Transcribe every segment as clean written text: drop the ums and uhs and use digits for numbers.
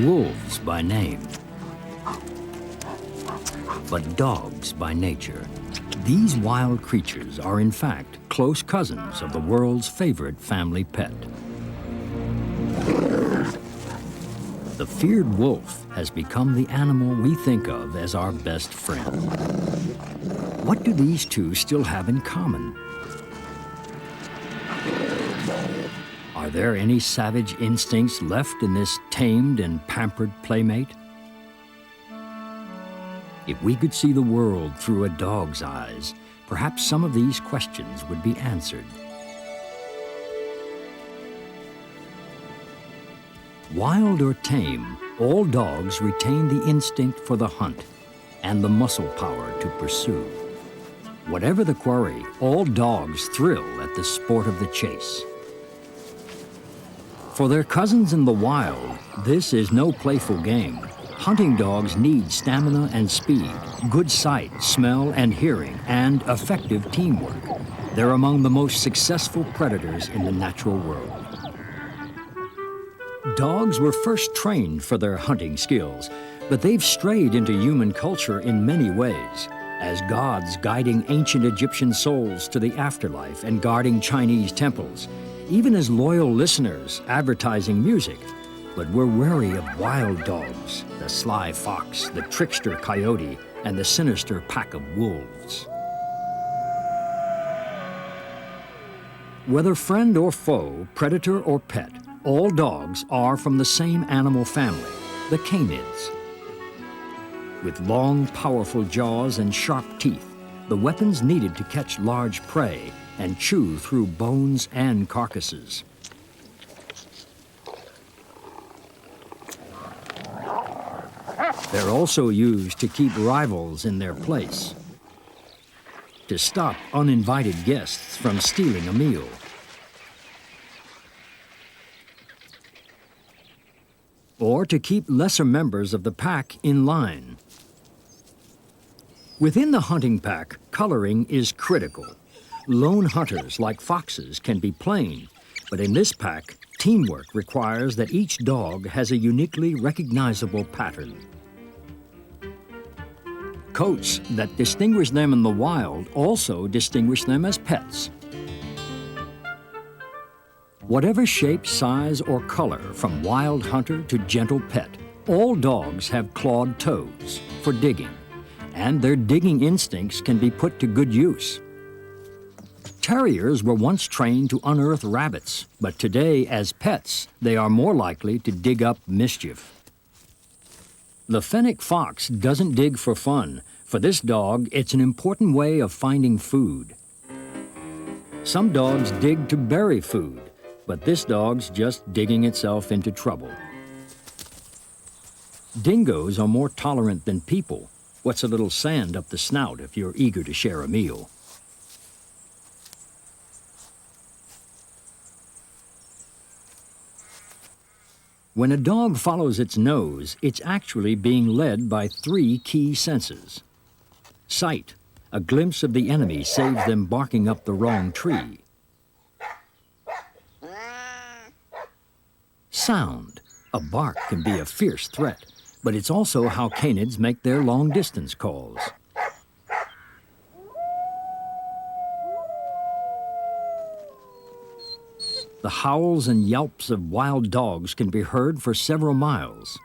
wolves by name, but dogs by nature. These wild creatures are in fact close cousins of the world's favorite family pet. The feared wolf has become the animal we think of as our best friend. What do these two still have in common? Are there any savage instincts left in this tamed and pampered playmate? If we could see the world through a dog's eyes, perhaps some of these questions would be answered. Wild or tame, all dogs retain the instinct for the hunt and the muscle power to pursue. Whatever the quarry, all dogs thrill at the sport of the chase. For their cousins in the wild, this is no playful game. Hunting dogs need stamina and speed, good sight, smell, and hearing, and effective teamwork. They're among the most successful predators in the natural world. Dogs were first trained for their hunting skills, but they've strayed into human culture in many ways, as gods guiding ancient Egyptian souls to the afterlife and guarding Chinese temples, even as loyal listeners advertising music. But we're wary of wild dogs, the sly fox, the trickster coyote, and the sinister pack of wolves. Whether friend or foe, predator or pet, all dogs are from the same animal family, the canids. With long, powerful jaws and sharp teeth, the weapons needed to catch large prey and chew through bones and carcasses. They're also used to keep rivals in their place, to stop uninvited guests from stealing a meal, or to keep lesser members of the pack in line. Within the hunting pack, coloring is critical. Lone hunters, like foxes, can be plain, but in this pack, teamwork requires that each dog has a uniquely recognizable pattern. Coats that distinguish them in the wild also distinguish them as pets. Whatever shape, size, or color, from wild hunter to gentle pet, all dogs have clawed toes for digging, and their digging instincts can be put to good use. Terriers were once trained to unearth rabbits, but today, as pets, they are more likely to dig up mischief. The fennec fox doesn't dig for fun. For this dog, it's an important way of finding food. Some dogs dig to bury food, but this dog's just digging itself into trouble. Dingoes are more tolerant than people. What's a little sand up the snout if you're eager to share a meal? When a dog follows its nose, it's actually being led by 3 key senses. Sight. A glimpse of the enemy saves them barking up the wrong tree. Sound. A bark can be a fierce threat, but it's also how canids make their long-distance calls. The howls and yelps of wild dogs can be heard for several miles.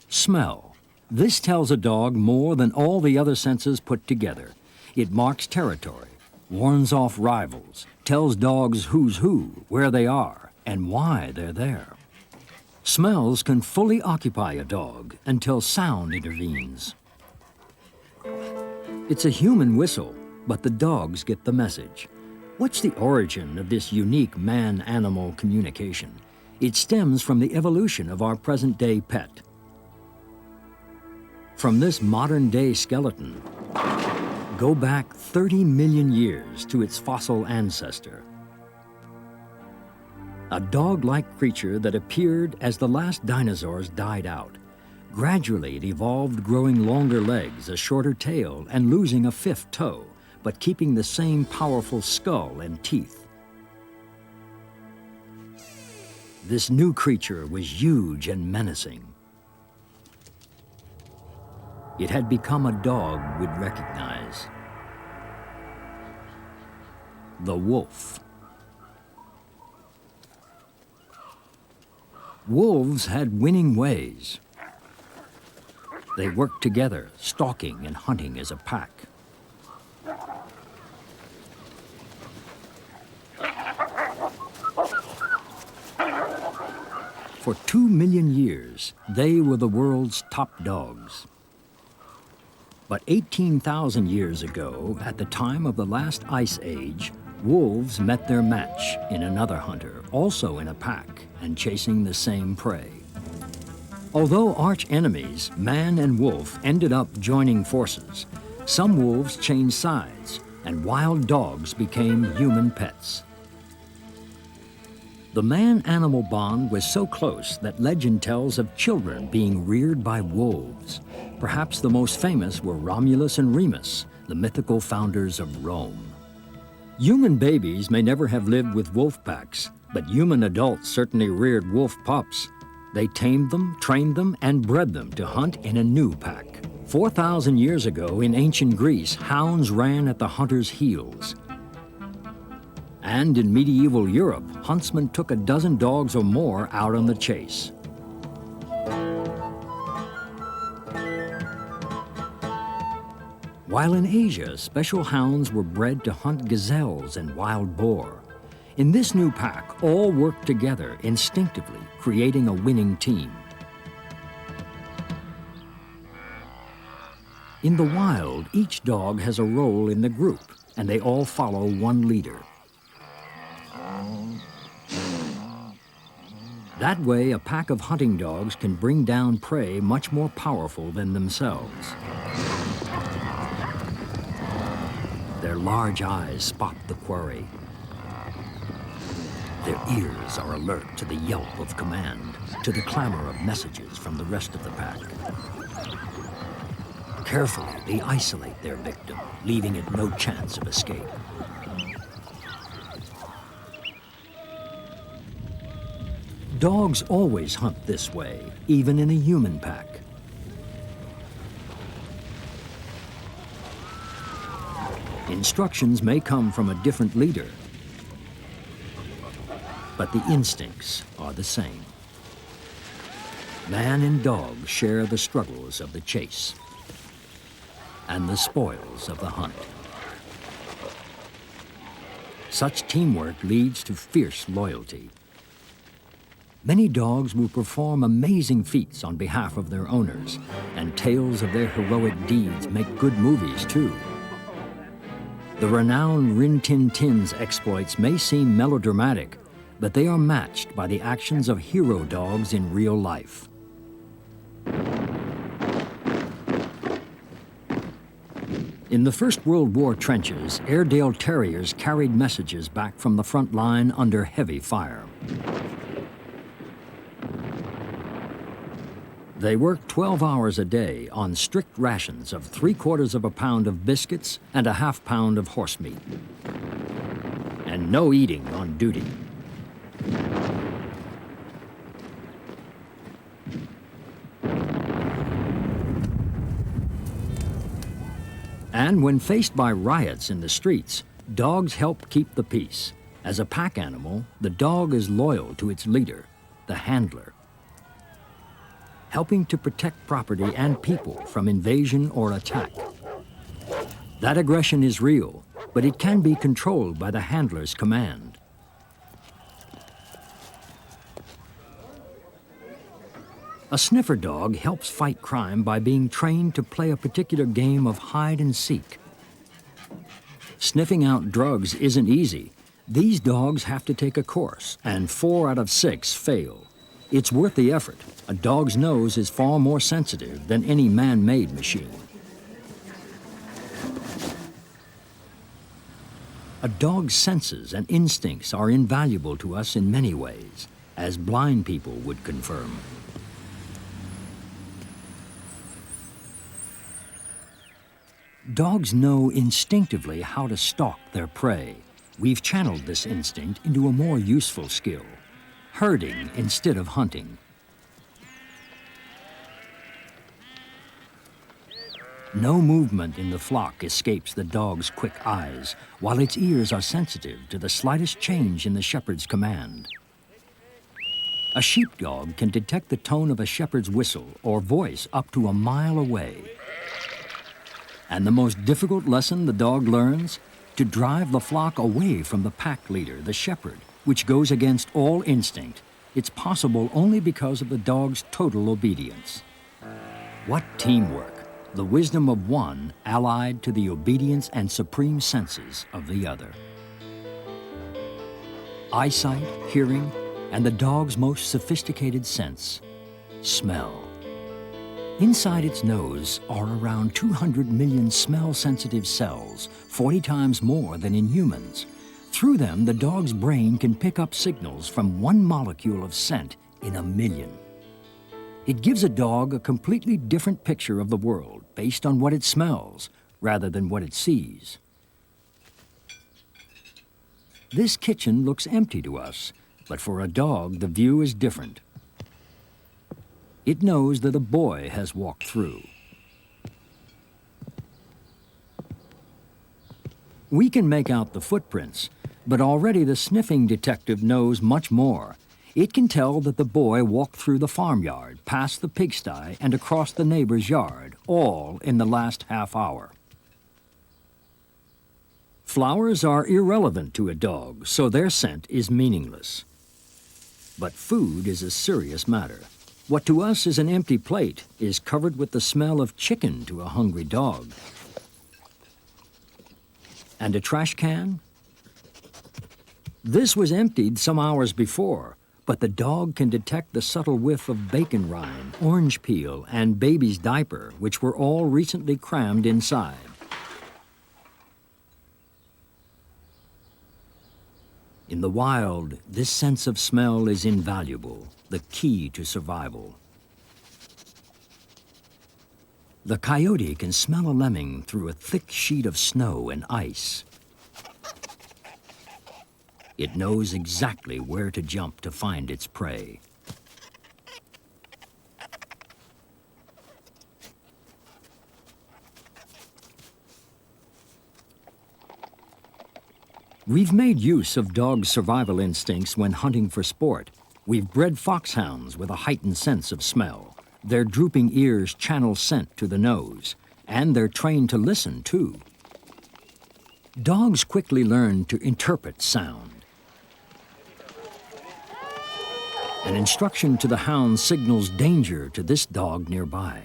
Smell. This tells a dog more than all the other senses put together. It marks territory, warns off rivals, tells dogs who's who, where they are, and why they're there. Smells can fully occupy a dog until sound intervenes. It's a human whistle, but the dogs get the message. What's the origin of this unique man-animal communication? It stems from the evolution of our present-day pet. From this modern-day skeleton, go back 30 million years to its fossil ancestor. A dog-like creature that appeared as the last dinosaurs died out. Gradually, it evolved, growing longer legs, a shorter tail, and losing a fifth toe, but keeping the same powerful skull and teeth. This new creature was huge and menacing. It had become a dog we'd recognize. The wolf. Wolves had winning ways. They worked together, stalking and hunting as a pack. For 2 million years, they were the world's top dogs. But 18,000 years ago, at the time of the last ice age, wolves met their match in another hunter, also in a pack and chasing the same prey. Although arch enemies, man and wolf ended up joining forces. Some wolves changed sides, and wild dogs became human pets. The man-animal bond was so close that legend tells of children being reared by wolves. Perhaps the most famous were Romulus and Remus, the mythical founders of Rome. Human babies may never have lived with wolf packs, but human adults certainly reared wolf pups. They tamed them, trained them, and bred them to hunt in a new pack. 4,000 years ago in ancient Greece, hounds ran at the hunter's heels. And in medieval Europe, huntsmen took a dozen dogs or more out on the chase. While in Asia, special hounds were bred to hunt gazelles and wild boar. In this new pack, all worked together instinctively, creating a winning team. In the wild, each dog has a role in the group, and they all follow one leader. That way, a pack of hunting dogs can bring down prey much more powerful than themselves. Their large eyes spot the quarry. Their ears are alert to the yelp of command, to the clamor of messages from the rest of the pack. Carefully, they isolate their victim, leaving it no chance of escape. Dogs always hunt this way, even in a human pack. Instructions may come from a different leader, but the instincts are the same. Man and dog share the struggles of the chase and the spoils of the hunt. Such teamwork leads to fierce loyalty. Many dogs will perform amazing feats on behalf of their owners, and tales of their heroic deeds make good movies too. The renowned Rin Tin Tin's exploits may seem melodramatic, but they are matched by the actions of hero dogs in real life. In the First World War trenches, Airedale Terriers carried messages back from the front line under heavy fire. They worked 12 hours a day on strict rations of 3/4 of a pound of biscuits and a half pound of horse meat. And no eating on duty. And when faced by riots in the streets, dogs help keep the peace. As a pack animal, the dog is loyal to its leader, the handler, helping to protect property and people from invasion or attack. That aggression is real, but it can be controlled by the handler's command. A sniffer dog helps fight crime by being trained to play a particular game of hide and seek. Sniffing out drugs isn't easy. These dogs have to take a course, and 4 out of 6 fail. It's worth the effort. A dog's nose is far more sensitive than any man-made machine. A dog's senses and instincts are invaluable to us in many ways, as blind people would confirm. Dogs know instinctively how to stalk their prey. We've channeled this instinct into a more useful skill, herding instead of hunting. No movement in the flock escapes the dog's quick eyes, while its ears are sensitive to the slightest change in the shepherd's command. A sheepdog can detect the tone of a shepherd's whistle or voice up to a mile away. And the most difficult lesson the dog learns? To drive the flock away from the pack leader, the shepherd, which goes against all instinct. It's possible only because of the dog's total obedience. What teamwork! The wisdom of one allied to the obedience and supreme senses of the other. Eyesight, hearing, and the dog's most sophisticated sense, smell. Inside its nose are around 200 million smell-sensitive cells, 40 times more than in humans. Through them, the dog's brain can pick up signals from one molecule of scent in a million. It gives a dog a completely different picture of the world based on what it smells rather than what it sees. This kitchen looks empty to us, but for a dog, the view is different. It knows that a boy has walked through. We can make out the footprints, but already the sniffing detective knows much more. It can tell that the boy walked through the farmyard, past the pigsty, and across the neighbor's yard, all in the last half hour. Flowers are irrelevant to a dog, so their scent is meaningless. But food is a serious matter. What to us is an empty plate is covered with the smell of chicken to a hungry dog. And a trash can? This was emptied some hours before, but the dog can detect the subtle whiff of bacon rind, orange peel, and baby's diaper, which were all recently crammed inside. In the wild, this sense of smell is invaluable, the key to survival. The coyote can smell a lemming through a thick sheet of snow and ice. It knows exactly where to jump to find its prey. We've made use of dogs' survival instincts when hunting for sport. We've bred foxhounds with a heightened sense of smell. Their drooping ears channel scent to the nose, and they're trained to listen, too. Dogs quickly learn to interpret sound. An instruction to the hound signals danger to this dog nearby.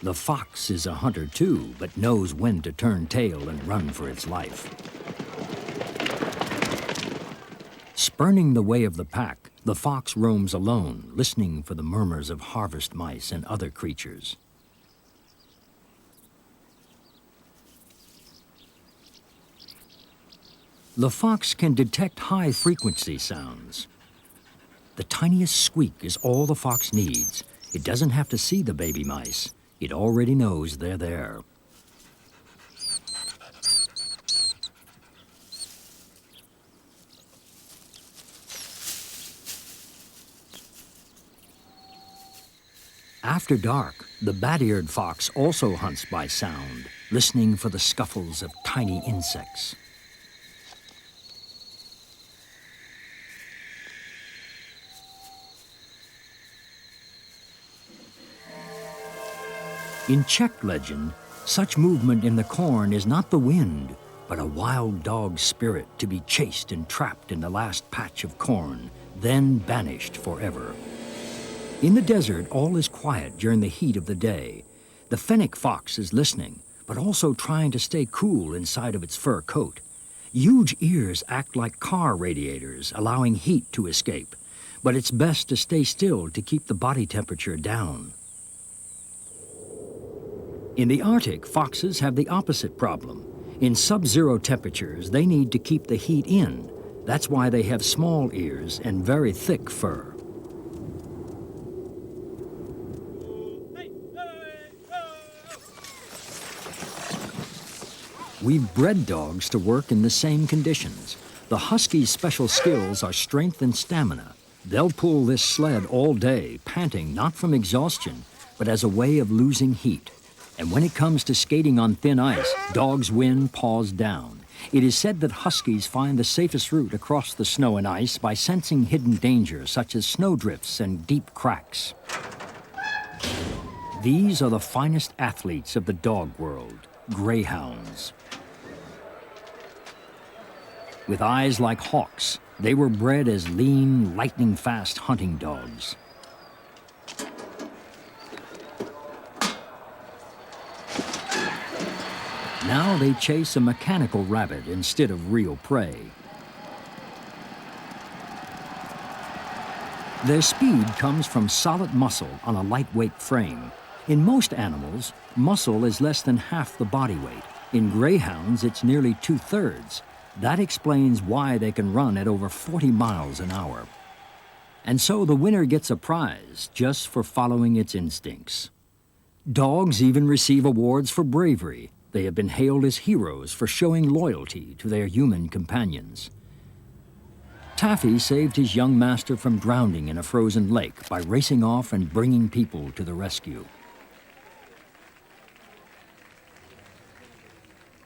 The fox is a hunter too, but knows when to turn tail and run for its life. Spurning the way of the pack, the fox roams alone, listening for the murmurs of harvest mice and other creatures. The fox can detect high-frequency sounds. The tiniest squeak is all the fox needs. It doesn't have to see the baby mice. It already knows they're there. After dark, the bat-eared fox also hunts by sound, listening for the scuffles of tiny insects. In Czech legend, such movement in the corn is not the wind, but a wild dog's spirit to be chased and trapped in the last patch of corn, then banished forever. In the desert, all is quiet during the heat of the day. The fennec fox is listening, but also trying to stay cool inside of its fur coat. Huge ears act like car radiators, allowing heat to escape. but it's best to stay still to keep the body temperature down. In the Arctic, foxes have the opposite problem. In sub-zero temperatures, they need to keep the heat in. That's why they have small ears and very thick fur. We've bred dogs to work in the same conditions. The Husky's special skills are strength and stamina. They'll pull this sled all day, panting not from exhaustion, but as a way of losing heat. And when it comes to skating on thin ice, dogs win paws down. It is said that Huskies find the safest route across the snow and ice by sensing hidden dangers such as snowdrifts and deep cracks. These are the finest athletes of the dog world, greyhounds. With eyes like hawks, they were bred as lean, lightning-fast hunting dogs. Now they chase a mechanical rabbit instead of real prey. Their speed comes from solid muscle on a lightweight frame. In most animals, muscle is less than half the body weight. In greyhounds, it's nearly 2/3. That explains why they can run at over 40 miles an hour. And so the winner gets a prize just for following its instincts. Dogs even receive awards for bravery. They have been hailed as heroes for showing loyalty to their human companions. Taffy saved his young master from drowning in a frozen lake by racing off and bringing people to the rescue.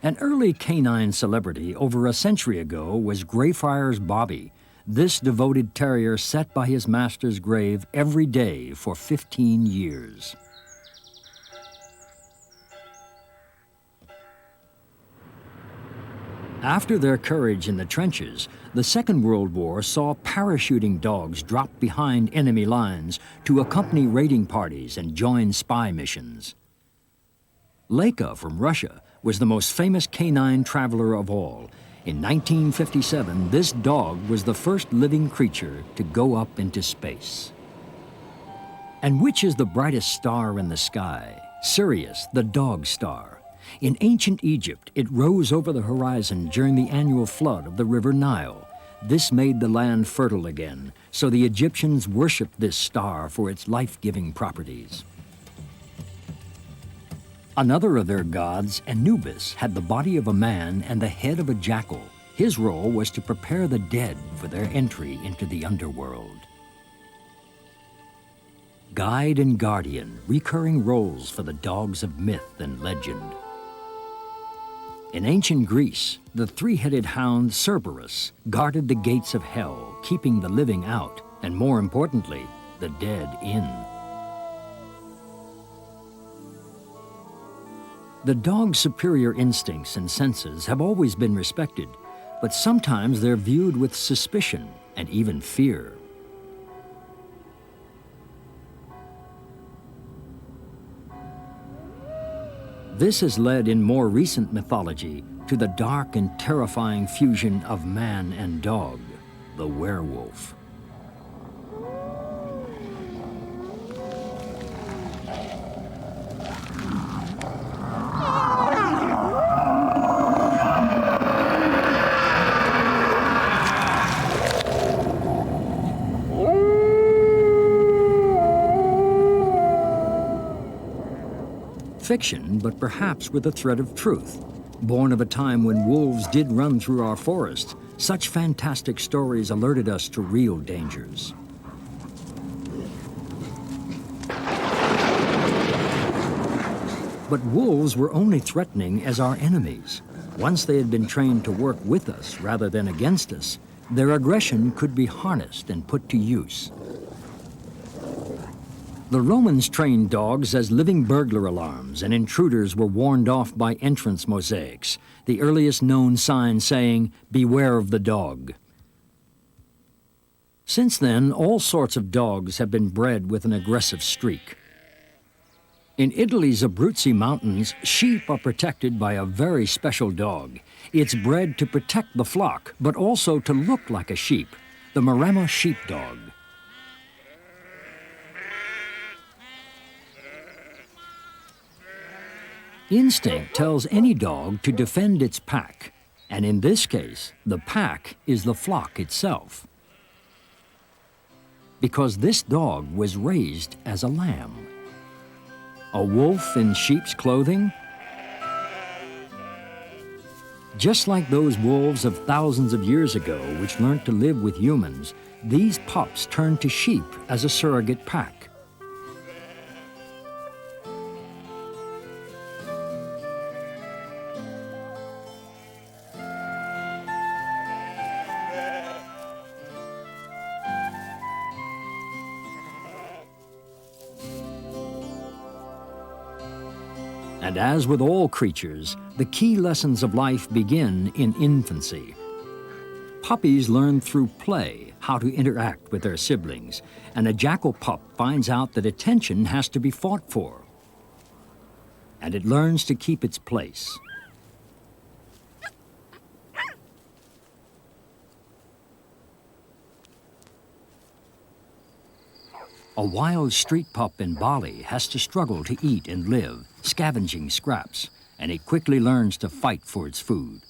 An early canine celebrity over a century ago was Greyfriars Bobby. This devoted terrier sat by his master's grave every day for 15 years. After their courage in the trenches, the Second World War saw parachuting dogs drop behind enemy lines to accompany raiding parties and join spy missions. Leica from Russia was the most famous canine traveler of all. In 1957, this dog was the first living creature to go up into space. And which is the brightest star in the sky? Sirius, the dog star. In ancient Egypt, it rose over the horizon during the annual flood of the river Nile. This made the land fertile again, so the Egyptians worshipped this star for its life-giving properties. Another of their gods, Anubis, had the body of a man and the head of a jackal. His role was to prepare the dead for their entry into the underworld. Guide and guardian, recurring roles for the dogs of myth and legend. In ancient Greece, the three-headed hound Cerberus guarded the gates of hell, keeping the living out, and more importantly, the dead in. The dog's superior instincts and senses have always been respected, but sometimes they're viewed with suspicion and even fear. This has led in more recent mythology to the dark and terrifying fusion of man and dog, the werewolf. Fiction, but perhaps with a thread of truth. Born of a time when wolves did run through our forests, such fantastic stories alerted us to real dangers. But wolves were only threatening as our enemies. Once they had been trained to work with us rather than against us, their aggression could be harnessed and put to use. The Romans trained dogs as living burglar alarms, and intruders were warned off by entrance mosaics, the earliest known sign saying, "Beware of the dog." Since then, all sorts of dogs have been bred with an aggressive streak. In Italy's Abruzzi Mountains, sheep are protected by a very special dog. It's bred to protect the flock, but also to look like a sheep, the Maremma sheepdog. Instinct tells any dog to defend its pack, and in this case, the pack is the flock itself. Because this dog was raised as a lamb. A wolf in sheep's clothing? Just like those wolves of thousands of years ago which learned to live with humans, these pups turned to sheep as a surrogate pack. And as with all creatures, the key lessons of life begin in infancy. Puppies learn through play how to interact with their siblings, and a jackal pup finds out that attention has to be fought for. And it learns to keep its place. A wild street pup in Bali has to struggle to eat and live, scavenging scraps, and it quickly learns to fight for its food.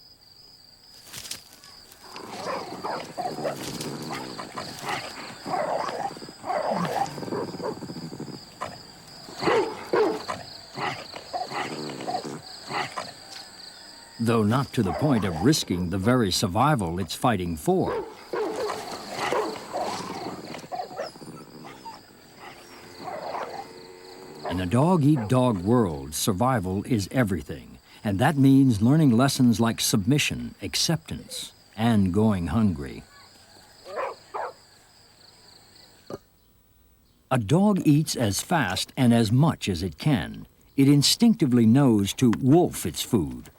Though not to the point of risking the very survival it's fighting for. In a dog-eat-dog world, survival is everything, and that means learning lessons like submission, acceptance, and going hungry. A dog eats as fast and as much as it can. It instinctively knows to wolf its food.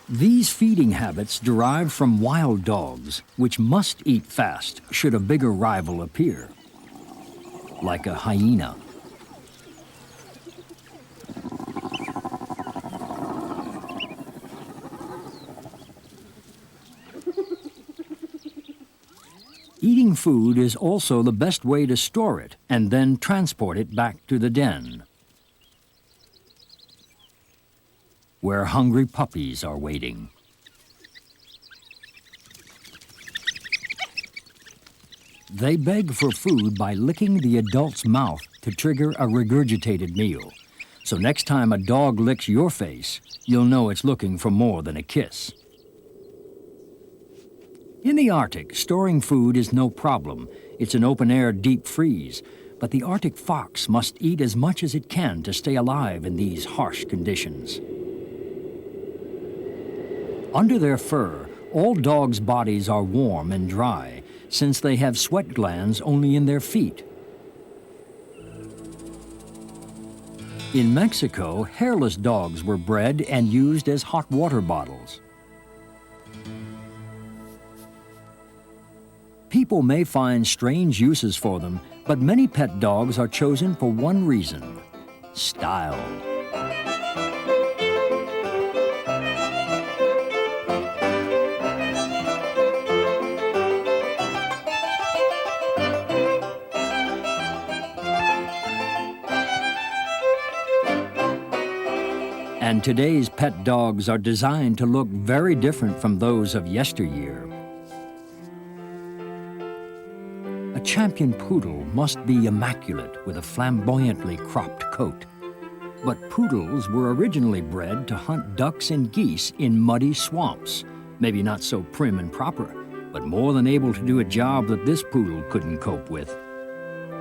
These feeding habits derive from wild dogs, which must eat fast should a bigger rival appear, like a hyena. Eating food is also the best way to store it and then transport it back to the den, where hungry puppies are waiting. They beg for food by licking the adult's mouth to trigger a regurgitated meal. So next time a dog licks your face, you'll know it's looking for more than a kiss. In the Arctic, storing food is no problem. It's an open-air deep freeze. But the Arctic fox must eat as much as it can to stay alive in these harsh conditions. Under their fur, all dogs' bodies are warm and dry, since they have sweat glands only in their feet. In Mexico, hairless dogs were bred and used as hot water bottles. People may find strange uses for them, but many pet dogs are chosen for one reason: style. And today's pet dogs are designed to look very different from those of yesteryear. A champion poodle must be immaculate with a flamboyantly cropped coat. But poodles were originally bred to hunt ducks and geese in muddy swamps. Maybe not so prim and proper, but more than able to do a job that this poodle couldn't cope with.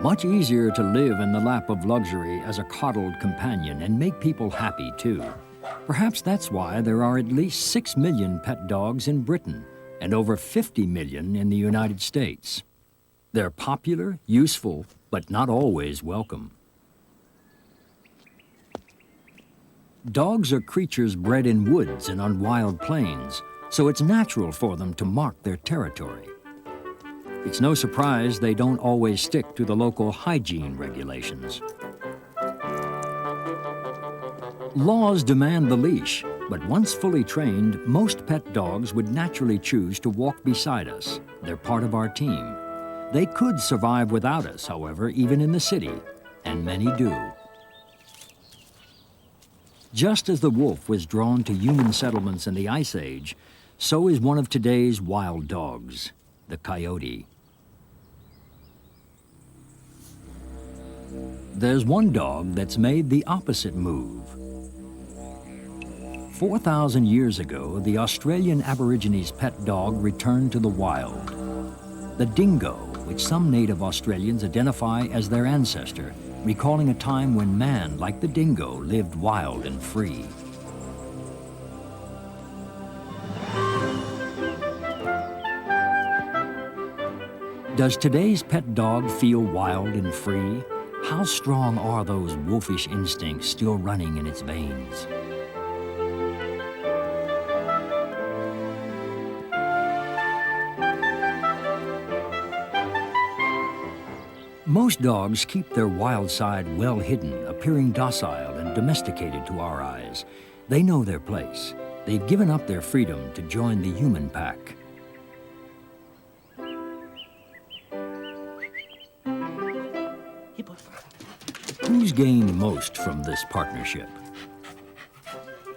Much easier to live in the lap of luxury as a coddled companion and make people happy, too. Perhaps that's why there are at least 6 million pet dogs in Britain and over 50 million in the United States. They're popular, useful, but not always welcome. Dogs are creatures bred in woods and on wild plains, so it's natural for them to mark their territory. It's no surprise they don't always stick to the local hygiene regulations. Laws demand the leash, but once fully trained, most pet dogs would naturally choose to walk beside us. They're part of our team. They could survive without us, however, even in the city. and many do. Just as the wolf was drawn to human settlements in the Ice Age, so is one of today's wild dogs, the coyote. There's one dog that's made the opposite move. 4,000 years ago, the Australian Aborigines' pet dog returned to the wild. The dingo, which some native Australians identify as their ancestor, recalling a time when man, like the dingo, lived wild and free. Does today's pet dog feel wild and free? How strong are those wolfish instincts still running in its veins? Most dogs keep their wild side well hidden, appearing docile and domesticated to our eyes. They know their place. They've given up their freedom to join the human pack. Who's gained most from this partnership?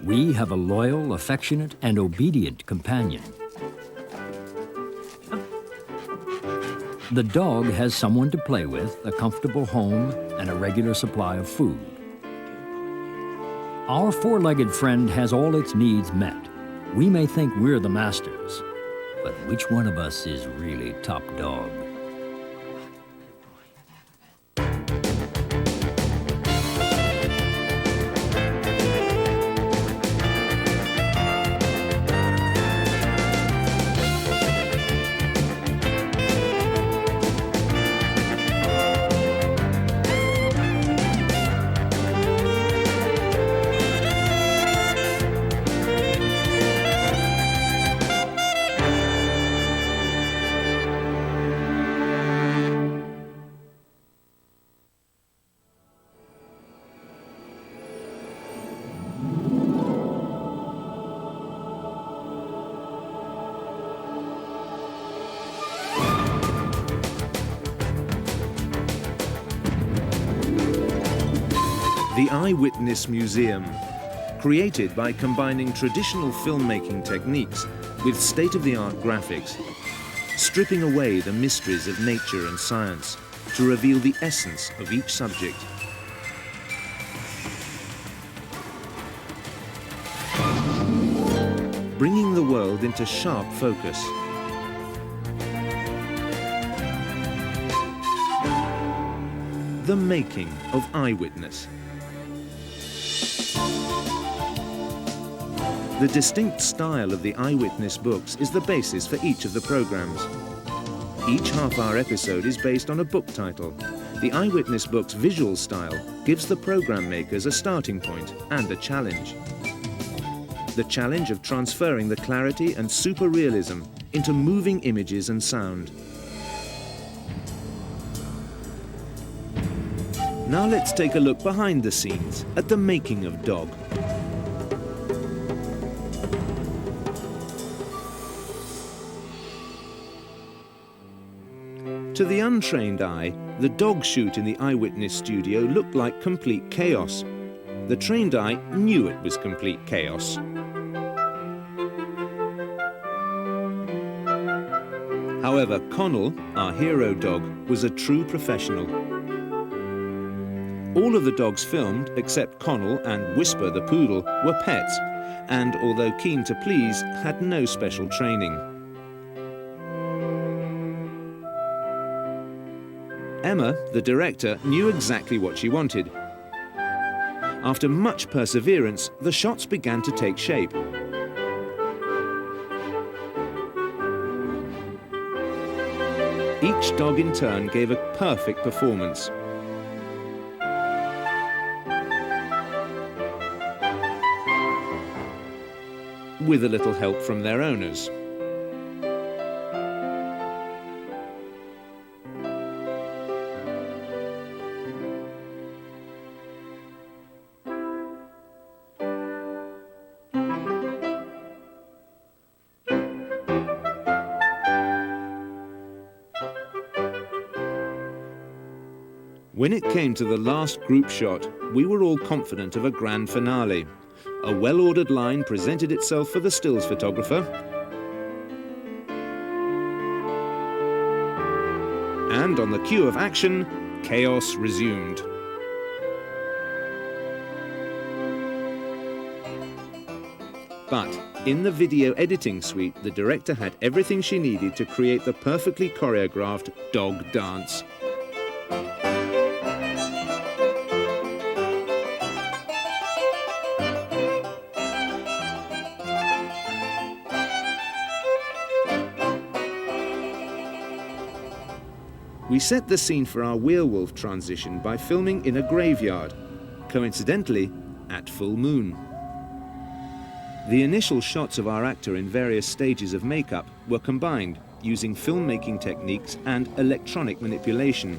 We have a loyal, affectionate, and obedient companion. The dog has someone to play with, a comfortable home, and a regular supply of food. Our four-legged friend has all its needs met. We may think we're the masters, but which one of us is really top dog? The Eyewitness Museum, created by combining traditional filmmaking techniques with state-of-the-art graphics, stripping away the mysteries of nature and science to reveal the essence of each subject. Bringing the world into sharp focus. The making of Eyewitness. The distinct style of the Eyewitness books is the basis for each of the programs. Each half-hour episode is based on a book title. The Eyewitness book's visual style gives the program makers a starting point and a challenge. The challenge of transferring the clarity and super-realism into moving images and sound. Now let's take a look behind the scenes at the making of Dog. To the untrained eye, the dog shoot in the Eyewitness studio looked like complete chaos. The trained eye knew it was complete chaos. However, Connell, our hero dog, was a true professional. All of the dogs filmed, except Connell and Whisper the poodle, were pets, and although keen to please, had no special training. Emma, the director, knew exactly what she wanted. After much perseverance, the shots began to take shape. Each dog in turn gave a perfect performance. With a little help from their owners. When it came to the last group shot, we were all confident of a grand finale. A well-ordered line presented itself for the stills photographer, and on the cue of action, chaos resumed. But in the video editing suite, the director had everything she needed to create the perfectly choreographed dog dance. We set the scene for our werewolf transition by filming in a graveyard, coincidentally at full moon. The initial shots of our actor in various stages of makeup were combined using filmmaking techniques and electronic manipulation.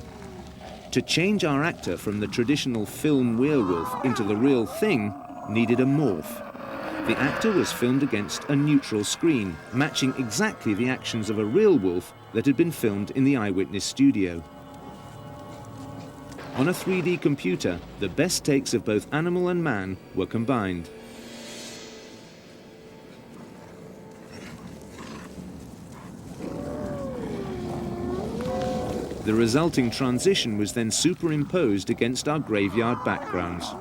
To change our actor from the traditional film werewolf into the real thing needed a morph. The actor was filmed against a neutral screen, matching exactly the actions of a real wolf that had been filmed in the Eyewitness studio. On a 3D computer, the best takes of both animal and man were combined. The resulting transition was then superimposed against our graveyard backgrounds.